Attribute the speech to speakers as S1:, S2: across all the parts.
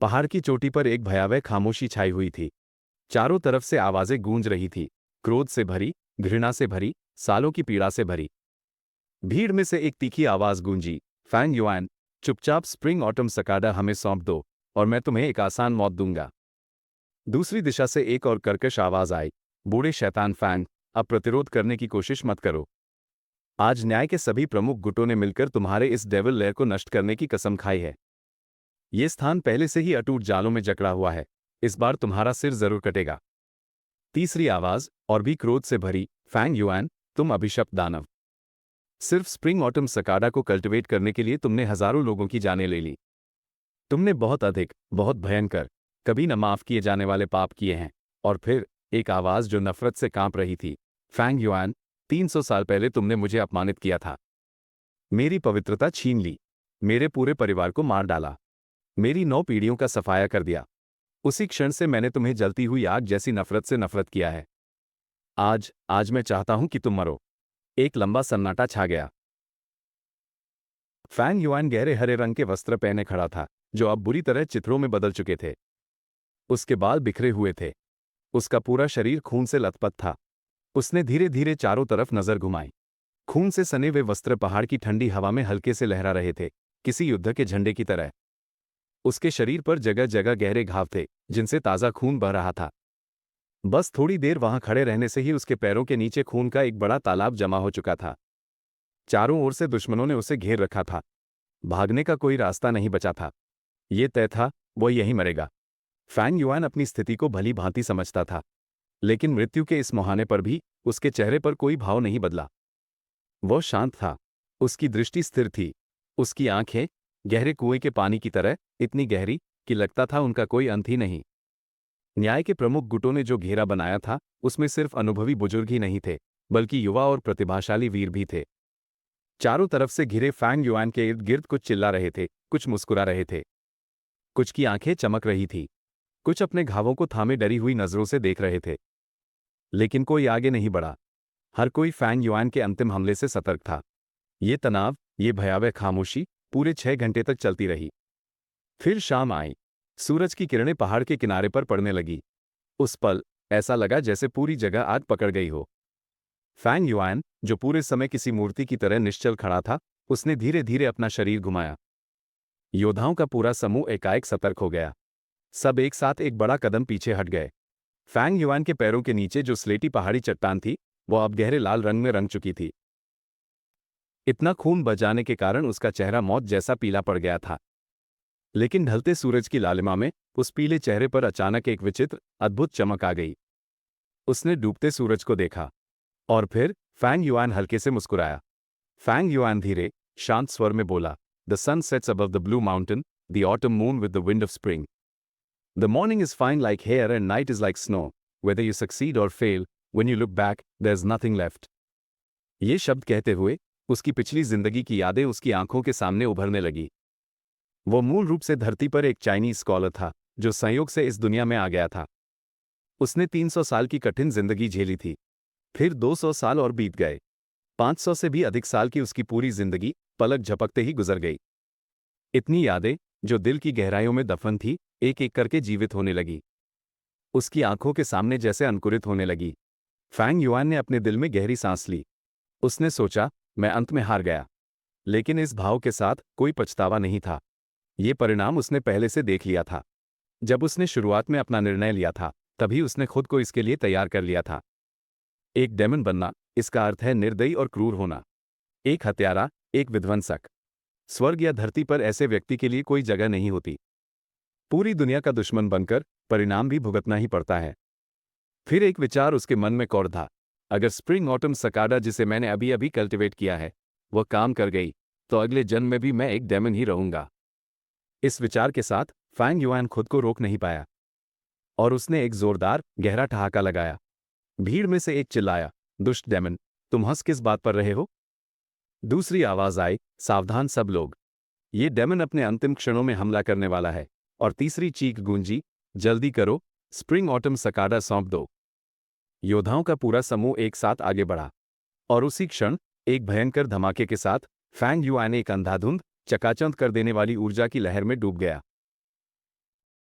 S1: पहाड़ की चोटी पर एक भयावह खामोशी छाई हुई थी। चारों तरफ से आवाजें गूंज रही थी, क्रोध से भरी, घृणा से भरी, सालों की पीड़ा से भरी। भीड़ में से एक तीखी आवाज गूंजी, फैंग युआन, चुपचाप स्प्रिंग ऑटम सकाडा हमें सौंप दो, और मैं तुम्हें एक आसान मौत दूंगा। दूसरी दिशा से एक और कर्कश आवाज आई, बूढ़े शैतान फैंग, अब प्रतिरोध करने की कोशिश मत करो। आज न्याय के सभी प्रमुख गुटों ने मिलकर तुम्हारे इस डेविल लेयर को नष्ट करने की कसम खाई है। ये स्थान पहले से ही अटूट जालों में जकड़ा हुआ है, इस बार तुम्हारा सिर जरूर कटेगा। तीसरी आवाज, और भी क्रोध से भरी, फैंग युआन, तुम अभिशप्त दानव। सिर्फ स्प्रिंग ऑटम सकाडा को कल्टिवेट करने के लिए तुमने हजारों लोगों की जानें ले ली। तुमने बहुत अधिक, बहुत भयंकर, कभी न माफ किए जाने वाले पाप किए हैं। और फिर एक आवाज जो नफरत से कांप रही थी, फैंग युआन, 300 साल पहले तुमने मुझे अपमानित किया था। मेरी पवित्रता छीन ली, मेरे पूरे परिवार को मार डाला, मेरी 9 पीढ़ियों का सफाया कर दिया। उसी क्षण से मैंने तुम्हें जलती हुई आग जैसी नफरत से नफरत किया है। आज मैं चाहता हूं कि तुम मरो। एक लंबा सन्नाटा छा गया। फैंग युआन गहरे हरे रंग के वस्त्र पहने खड़ा था, जो अब बुरी तरह चित्रों में बदल चुके थे। उसके बाल बिखरे हुए थे, उसका पूरा शरीर खून से लथपथ था। उसने धीरे धीरे चारों तरफ नजर घुमाई। खून से सने वे वस्त्र पहाड़ की ठंडी हवा में हल्के से लहरा रहे थे, किसी युद्ध के झंडे की तरह। उसके शरीर पर जगह जगह गहरे घाव थे, जिनसे ताजा खून बह रहा था। बस थोड़ी देर वहां खड़े रहने से ही उसके पैरों के नीचे खून का एक बड़ा तालाब जमा हो चुका था। चारों ओर से दुश्मनों ने उसे घेर रखा था। भागने का कोई रास्ता नहीं बचा था। ये तय था, वो यहीं मरेगा। फैंग युआन अपनी स्थिति को भली भांति समझता था, लेकिन मृत्यु के इस मुहाने पर भी उसके चेहरे पर कोई भाव नहीं बदला। वो शांत था, उसकी दृष्टि स्थिर थी, उसकी आंखें गहरे कुएं के पानी की तरह, इतनी गहरी कि लगता था उनका कोई अंत ही नहीं। न्याय के प्रमुख गुटों ने जो घेरा बनाया था, उसमें सिर्फ अनुभवी बुजुर्ग ही नहीं थे, बल्कि युवा और प्रतिभाशाली वीर भी थे। चारों तरफ से घिरे फैंग युआन के इर्द गिर्द कुछ चिल्ला रहे थे, कुछ मुस्कुरा रहे थे, कुछ की आंखें चमक रही थी, कुछ अपने घावों को थामे डरी हुई नजरों से देख रहे थे। लेकिन कोई आगे नहीं बढ़ा। हर कोई फैंग युआन के अंतिम हमले से सतर्क था। ये तनाव, ये भयावह खामोशी पूरे 6 घंटे तक चलती रही। फिर शाम आई। सूरज की किरणें पहाड़ के किनारे पर पड़ने लगी। उस पल ऐसा लगा जैसे पूरी जगह आग पकड़ गई हो। फैंग युआन, जो पूरे समय किसी मूर्ति की तरह निश्चल खड़ा था, उसने धीरे धीरे अपना शरीर घुमाया। योद्धाओं का पूरा समूह एकाएक सतर्क हो गया। सब एक साथ एक बड़ा कदम पीछे हट गए। फैंग युआन के पैरों के नीचे जो स्लेटी पहाड़ी चट्टान थी, वो अब गहरे लाल रंग में रंग चुकी थी। इतना खून बह जाने के कारण उसका चेहरा मौत जैसा पीला पड़ गया था। लेकिन ढलते सूरज की लालिमा में उस पीले चेहरे पर अचानक एक विचित्र, अद्भुत चमक आ गई। उसने डूबते सूरज को देखा, और फिर फैंग युआन हल्के से मुस्कुराया। फैंग युआन धीरे, शांत स्वर में बोला, the sun sets above the blue mountain, the autumn moon with the wind of spring. The morning is fine like hair and night is like snow, whether you succeed or fail, when you look back there is nothing left. ये शब्द कहते हुए उसकी पिछली जिंदगी की यादें उसकी आंखों के सामने उभरने लगी। वो मूल रूप से धरती पर एक चाइनीज स्कॉलर था, जो संयोग से इस दुनिया में आ गया था। उसने 300 साल की कठिन जिंदगी झेली थी। फिर 200 साल और बीत गए। 500 से भी अधिक साल की उसकी पूरी जिंदगी पलक झपकते ही गुजर गई। इतनी यादें, जो दिल की गहराइयों में दफन थी, एक एक करके जीवित होने लगी, उसकी आंखों के सामने जैसे अंकुरित होने लगी। फैंग युआन ने अपने दिल में गहरी सांस ली। उसने सोचा, मैं अंत में हार गया। लेकिन इस भाव के साथ कोई पछतावा नहीं था। ये परिणाम उसने पहले से देख लिया था। जब उसने शुरुआत में अपना निर्णय लिया था, तभी उसने खुद को इसके लिए तैयार कर लिया था। एक डेमन बनना, इसका अर्थ है निर्दयी और क्रूर होना। एक हत्यारा, एक विध्वंसक। स्वर्ग या धरती पर ऐसे व्यक्ति के लिए कोई जगह नहीं होती। पूरी दुनिया का दुश्मन बनकर परिणाम भी भुगतना ही पड़ता है। फिर एक विचार उसके मन में कौड़ था, अगर स्प्रिंग ऑटम सकाडा, जिसे मैंने अभी अभी कल्टिवेट किया है, वह काम कर गई, तो अगले जन्म में भी मैं एक डेमन ही रहूंगा। इस विचार के साथ फैंग युआन खुद को रोक नहीं पाया, और उसने एक जोरदार, गहरा ठहाका लगाया। भीड़ में से एक चिल्लाया, दुष्ट डेमन, तुम हंस किस बात पर रहे हो? दूसरी आवाज आई, सावधान सब लोग, ये डेमन अपने अंतिम क्षणों में हमला करने वाला है। और तीसरी चीख गूंजी, जल्दी करो, स्प्रिंग ऑटम सकाडा सौंप दो। योद्धाओं का पूरा समूह एक साथ आगे बढ़ा, और उसी क्षण एक भयंकर धमाके के साथ फैंग युआन एक अंधाधुंध, चकाचौंध कर देने वाली ऊर्जा की लहर में डूब गया।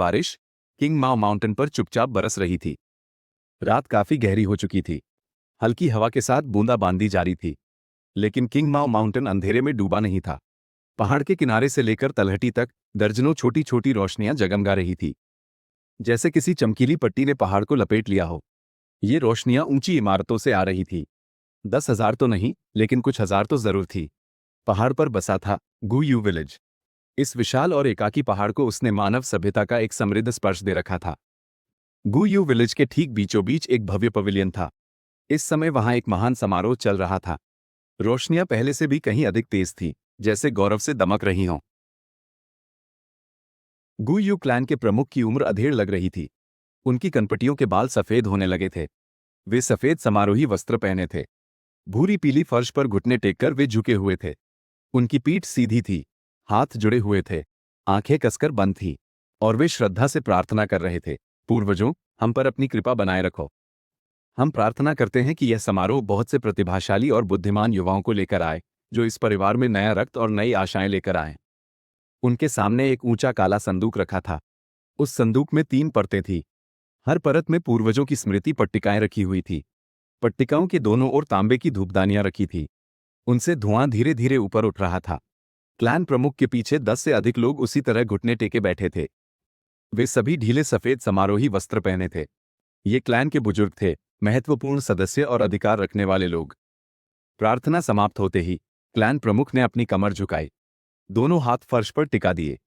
S1: बारिश किंग माओ माउंटेन पर चुपचाप बरस रही थी। रात काफी गहरी हो चुकी थी। हल्की हवा के साथ बूंदाबांदी जारी थी, लेकिन किंग माओ माउंटेन अंधेरे में डूबा नहीं था। पहाड़ के किनारे से लेकर तलहटी तक दर्जनों छोटी छोटी रोशनियां जगमगा रही थी, जैसे किसी चमकीली पट्टी ने पहाड़ को लपेट लिया हो। ये रोशनियां ऊंची इमारतों से आ रही थी। 10,000 तो नहीं, लेकिन कुछ हजार तो जरूर थी। पहाड़ पर बसा था गुयू विलेज। इस विशाल और एकाकी पहाड़ को उसने मानव सभ्यता का एक समृद्ध स्पर्श दे रखा था। गुयू विलेज के ठीक बीचों बीच एक भव्य पवेलियन था। इस समय वहां एक महान समारोह चल रहा था। रोशनियां पहले से भी कहीं अधिक तेज थी, जैसे गौरव से दमक रही हों। गुयू क्लैन के प्रमुख की उम्र अधेड़ लग रही थी। उनकी कनपटियों के बाल सफेद होने लगे थे। वे सफेद समारोही वस्त्र पहने थे। भूरी पीली फर्श पर घुटने टेककर वे झुके हुए थे। उनकी पीठ सीधी थी, हाथ जुड़े हुए थे, आंखें कसकर बंद थीं, और वे श्रद्धा से प्रार्थना कर रहे थे, पूर्वजों, हम पर अपनी कृपा बनाए रखो। हम प्रार्थना करते हैं कि यह समारोह बहुत से प्रतिभाशाली और बुद्धिमान युवाओं को लेकर आए, जो इस परिवार में नया रक्त और नई आशाएं लेकर आए। उनके सामने एक ऊंचा काला संदूक रखा था। उस संदूक में 3 परतें थीं। हर परत में पूर्वजों की स्मृति पट्टिकाएं रखी हुई थी। पट्टिकाओं के दोनों ओर तांबे की धूपदानियां रखी थी। उनसे धुआं धीरे धीरे ऊपर उठ रहा था। क्लैन प्रमुख के पीछे 10 से अधिक लोग उसी तरह घुटने टेके बैठे थे। वे सभी ढीले सफेद समारोही वस्त्र पहने थे। ये क्लैन के बुजुर्ग थे, महत्वपूर्ण सदस्य और अधिकार रखने वाले लोग। प्रार्थना समाप्त होते ही क्लैन प्रमुख ने अपनी कमर झुकाई, दोनों हाथ फर्श पर टिका दिए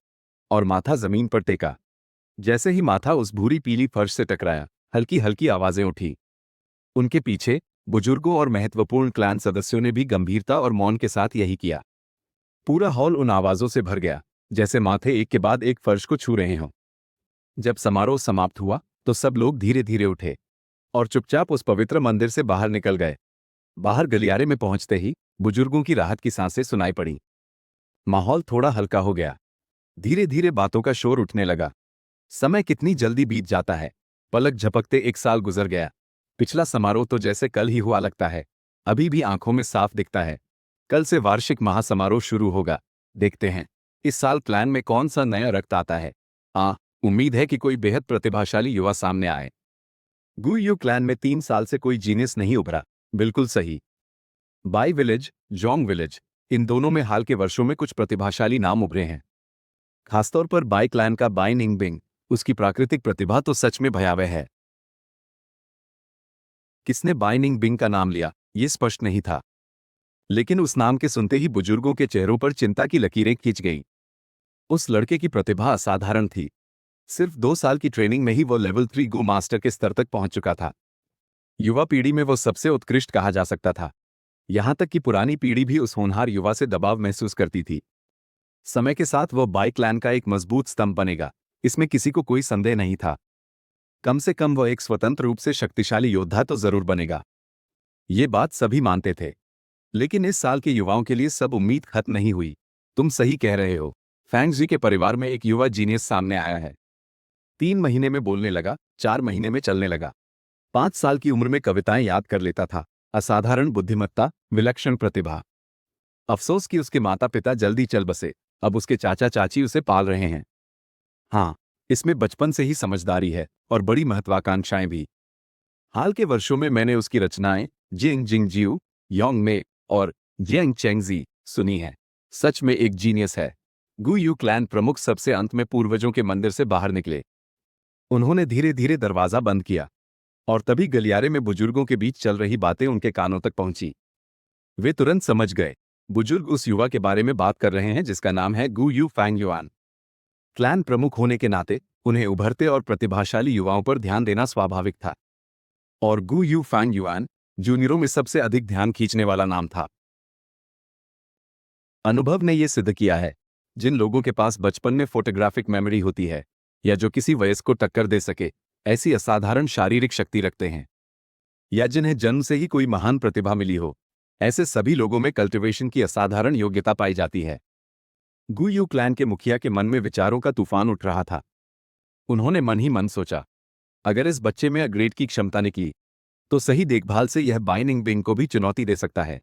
S1: और माथा जमीन पर टेका। जैसे ही माथा उस भूरी पीली फर्श से टकराया, हल्की हल्की आवाजें उठी। उनके पीछे बुजुर्गों और महत्वपूर्ण क्लैन सदस्यों ने भी गंभीरता और मौन के साथ यही किया। पूरा हॉल उन आवाजों से भर गया, जैसे माथे एक के बाद एक फर्श को छू रहे हों। जब समारोह समाप्त हुआ तो सब लोग धीरे धीरे उठे और चुपचाप उस पवित्र मंदिर से बाहर निकल गए। बाहर गलियारे में पहुंचते ही बुजुर्गों की राहत की सांसें सुनाई पड़ी। माहौल थोड़ा हल्का हो गया। धीरे धीरे बातों का शोर उठने लगा। समय कितनी जल्दी बीत जाता है। पलक झपकते 1 साल गुजर गया। पिछला समारोह तो जैसे कल ही हुआ लगता है, अभी भी आंखों में साफ दिखता है। कल से वार्षिक महासमारोह शुरू होगा। देखते हैं इस साल प्लान में कौन सा नया रक्त आता है। उम्मीद है कि कोई बेहद प्रतिभाशाली युवा सामने आए। गुयू क्लैन में 3 साल से कोई जीनियस नहीं उभरा। बिल्कुल सही। बाई विलेज, जोंग विलेज, इन दोनों में हाल के वर्षों में कुछ प्रतिभाशाली नाम उभरे हैं। खासतौर पर बाई क्लैन का बाई निंगबिंग। उसकी प्राकृतिक प्रतिभा तो सच में भयावह है। किसने बाई निंगबिंग का नाम लिया, ये स्पष्ट नहीं था, लेकिन उस नाम के सुनते ही बुजुर्गों के चेहरों पर चिंता की लकीरें खींच गईं। उस लड़के की प्रतिभा असाधारण थी। सिर्फ 2 साल की ट्रेनिंग में ही वो लेवल 3 गो मास्टर के स्तर तक पहुंच चुका था। युवा पीढ़ी में वो सबसे उत्कृष्ट कहा जा सकता था। यहां तक कि पुरानी पीढ़ी भी उस होनहार युवा से दबाव महसूस करती थी। समय के साथ वो बाई क्लैन का एक मजबूत स्तंभ बनेगा, इसमें किसी को कोई संदेह नहीं था। कम से कम वो एक स्वतंत्र रूप से शक्तिशाली योद्धा तो जरूर बनेगा। ये बात सभी मानते थे। लेकिन इस साल के युवाओं के लिए सब उम्मीद खत्म नहीं हुई। तुम सही कह रहे हो। फैंगजी के परिवार में एक युवा जीनियस सामने आया है। 3 महीने में बोलने लगा, 4 महीने में चलने लगा। 5 साल की उम्र में कविताएं याद कर लेता था। असाधारण बुद्धिमत्ता, विलक्षण प्रतिभा। अफसोस कि उसके माता पिता जल्दी चल बसे। अब उसके चाचा चाची उसे पाल रहे हैं। हाँ, इसमें बचपन से ही समझदारी है और बड़ी महत्वाकांक्षाएं भी। हाल के वर्षों में मैंने उसकी रचनाएं जिंग जिंगजियू, योंग मे और जियांग चेंगजी सुनी है। सच में एक जीनियस है। गुयू क्लैन प्रमुख सबसे अंत में पूर्वजों के मंदिर से बाहर निकले। उन्होंने धीरे धीरे दरवाजा बंद किया और तभी गलियारे में बुजुर्गों के बीच चल रही बातें उनके कानों तक पहुंची। वे तुरंत समझ गए, बुजुर्ग उस युवा के बारे में बात कर रहे हैं जिसका नाम है गुयू फैंगयुआन। क्लैन प्रमुख होने के नाते उन्हें उभरते और प्रतिभाशाली युवाओं पर ध्यान देना स्वाभाविक था। और गुयू फैंगयुआन जूनियरों में सबसे अधिक ध्यान खींचने वाला नाम था। अनुभव ने यह सिद्ध किया है, जिन लोगों के पास बचपन में फोटोग्राफिक मेमोरी होती है या जो किसी वयस्क को टक्कर दे सके, ऐसी असाधारण शारीरिक शक्ति रखते हैं, या जिन्हें जन्म से ही कोई महान प्रतिभा मिली हो, ऐसे सभी लोगों में कल्टिवेशन की असाधारण योग्यता पाई जाती है। गुयू क्लैन के मुखिया के मन में विचारों का तूफान उठ रहा था। उन्होंने मन ही मन सोचा, अगर इस बच्चे में ग्रेड की क्षमता निकली तो सही देखभाल से यह बाइनिंग बिंग को भी चुनौती दे सकता है।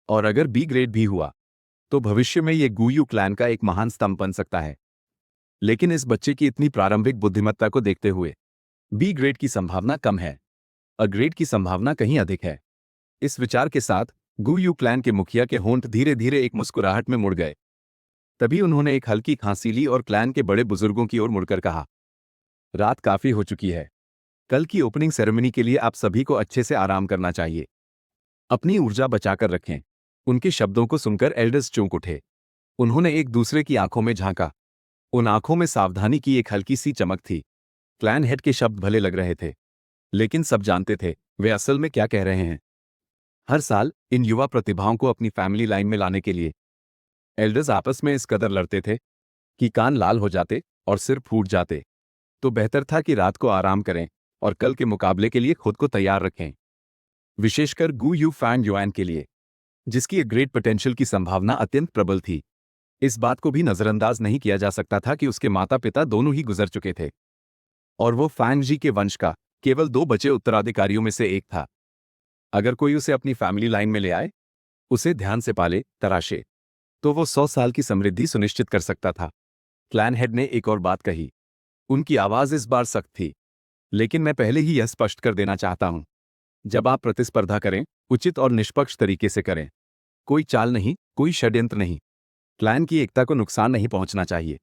S1: और अगर बी ग्रेड भी हुआ तो भविष्य में यह गुयू क्लैन का एक महान स्तंभ बन सकता है। लेकिन इस बच्चे की इतनी प्रारंभिक बुद्धिमत्ता को देखते हुए बी ग्रेड की संभावना कम है, अ ग्रेड की संभावना कहीं अधिक है। इस विचार के साथ गू यू क्लैन के मुखिया के होंठ धीरे धीरे एक मुस्कुराहट में मुड़ गए। तभी उन्होंने एक हल्की खांसी ली और क्लैन के बड़े बुजुर्गों की ओर मुड़कर कहा, रात काफी हो चुकी है। कल की ओपनिंग सेरेमनी के लिए आप सभी को अच्छे से आराम करना चाहिए। अपनी ऊर्जा बचाकर रखें। उनके शब्दों को सुनकर एल्डर्स चौंक उठे। उन्होंने एक दूसरे की आंखों में झांका। उन आंखों में सावधानी की एक हल्की सी चमक थी। क्लैन हेड के शब्द भले लग रहे थे, लेकिन सब जानते थे वे असल में क्या कह रहे हैं। हर साल इन युवा प्रतिभाओं को अपनी फैमिली लाइन में लाने के लिए एल्डर्स आपस में इस कदर लड़ते थे कि कान लाल हो जाते और सिर फूट जाते। तो बेहतर था कि रात को आराम करें और कल के मुकाबले के लिए खुद को तैयार रखें। विशेषकर गू यू फैन युआन के लिए, जिसकी ग्रेट पोटेंशियल की संभावना अत्यंत प्रबल थी। इस बात को भी नजरअंदाज नहीं किया जा सकता था कि उसके माता पिता दोनों ही गुजर चुके थे और वो फैंग जी के वंश का केवल 2 बचे उत्तराधिकारियों में से एक था। अगर कोई उसे अपनी फैमिली लाइन में ले आए, उसे ध्यान से पाले, तराशे, तो वो 100 साल की समृद्धि सुनिश्चित कर सकता था। क्लैन हेड ने एक और बात कही। उनकी आवाज इस बार सख्त थी, लेकिन मैं पहले ही यह स्पष्ट कर देना चाहता हूं, जब आप प्रतिस्पर्धा करें, उचित और निष्पक्ष तरीके से करें। कोई चाल नहीं, कोई षड्यंत्र नहीं। क्लैन की एकता को नुकसान नहीं पहुंचना चाहिए।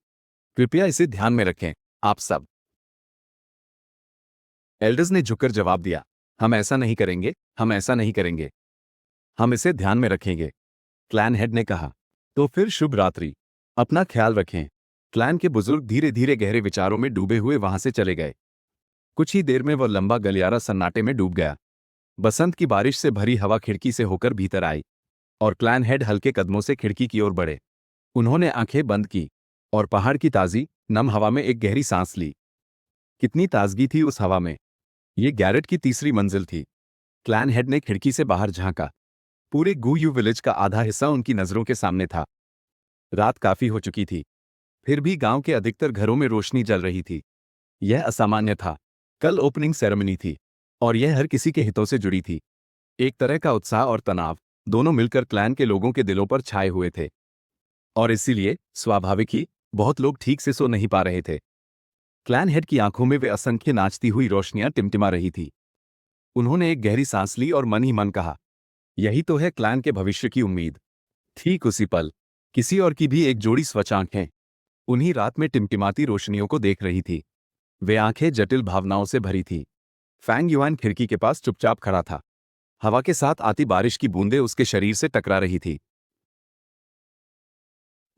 S1: कृपया इसे ध्यान में रखें, आप सब। एल्डर्स ने झुककर जवाब दिया, हम ऐसा नहीं करेंगे, हम ऐसा नहीं करेंगे। हम इसे ध्यान में रखेंगे। क्लैन हेड ने कहा, तो फिर शुभ रात्रि। अपना ख्याल रखें। क्लैन के बुजुर्ग धीरे धीरे गहरे विचारों में डूबे हुए वहां से चले गए। कुछ ही देर में वह लंबा गलियारा सन्नाटे में डूब गया। बसंत की बारिश से भरी हवा खिड़की से होकर भीतर आई और क्लैन हेड हल्के कदमों से खिड़की की ओर बढ़े। उन्होंने आंखें बंद की और पहाड़ की ताजी, नम हवा में एक गहरी सांस ली। कितनी ताजगी थी उस हवा में। ये गैरेट की तीसरी मंजिल थी। क्लैन हेड ने खिड़की से बाहर झांका। पूरे गू यू विलेज का आधा हिस्सा उनकी नजरों के सामने था। रात काफी हो चुकी थी, फिर भी गांव के अधिकतर घरों में रोशनी जल रही थी। यह असामान्य था। कल ओपनिंग सेरेमनी थी और यह हर किसी के हितों से जुड़ी थी। एक तरह का उत्साह और तनाव दोनों मिलकर क्लैन के लोगों के दिलों पर छाए हुए थे और इसीलिए स्वाभाविक ही बहुत लोग ठीक से सो नहीं पा रहे थे। क्लैन हेड की आंखों में वे असंख्य नाचती हुई रोशनियां टिमटिमा रही थी। उन्होंने एक गहरी सांस ली और मन ही मन कहा, यही तो है क्लैन के भविष्य की उम्मीद। ठीक उसी पल किसी और की भी एक जोड़ी स्वच्छ आंखें उन्हीं रात में टिमटिमाती रोशनियों को देख रही थी। वे आंखें जटिल भावनाओं से भरी थी। फैंग युआन खिड़की के पास चुपचाप खड़ा था। हवा के साथ आती बारिश की बूंदें उसके शरीर से टकरा रही थी,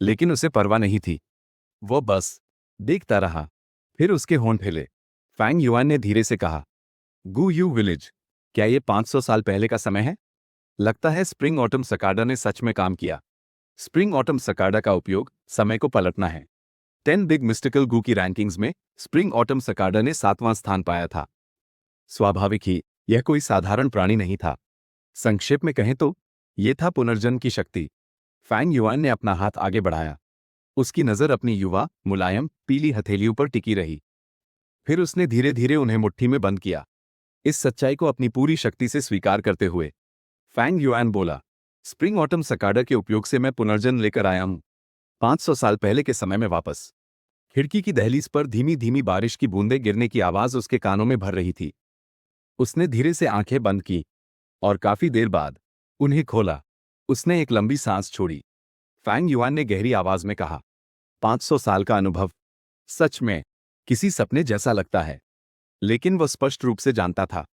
S1: लेकिन उसे परवाह नहीं थी। वो बस देखता रहा। फिर उसके होंठ हिले। फैंग युआन ने धीरे से कहा, गू यू विलेज, क्या ये 500 साल पहले का समय है? लगता है स्प्रिंग ऑटम सकाडा ने सच में काम किया। स्प्रिंग ऑटम सकाडा का उपयोग समय को पलटना है। 10 बिग मिस्टिकल गू की रैंकिंग्स में स्प्रिंग ऑटम सकाडा ने 7वां स्थान पाया था। स्वाभाविक ही यह कोई साधारण प्राणी नहीं था। संक्षेप में कहें तो यह था पुनर्जन्म की शक्ति। फैंग युआन ने अपना हाथ आगे बढ़ाया। उसकी नजर अपनी युवा, मुलायम, पीली हथेलियों पर टिकी रही। फिर उसने धीरे धीरे उन्हें मुट्ठी में बंद किया, इस सच्चाई को अपनी पूरी शक्ति से स्वीकार करते हुए। फैंग युआन बोला, स्प्रिंग ऑटम सकाडा के उपयोग से मैं पुनर्जन्म लेकर आया हूं, 500 साल पहले के समय में वापस। खिड़की की दहलीज पर धीमी धीमी बारिश की बूंदें गिरने की आवाज उसके कानों में भर रही थी। उसने धीरे से आंखें बंद की और काफी देर बाद उन्हें खोला। उसने एक लंबी सांस छोड़ी। फैंग युआन ने गहरी आवाज में कहा, 500 साल का अनुभव सच में किसी सपने जैसा लगता है। लेकिन वह स्पष्ट रूप से जानता था,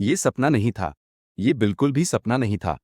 S1: ये सपना नहीं था। ये बिल्कुल भी सपना नहीं था।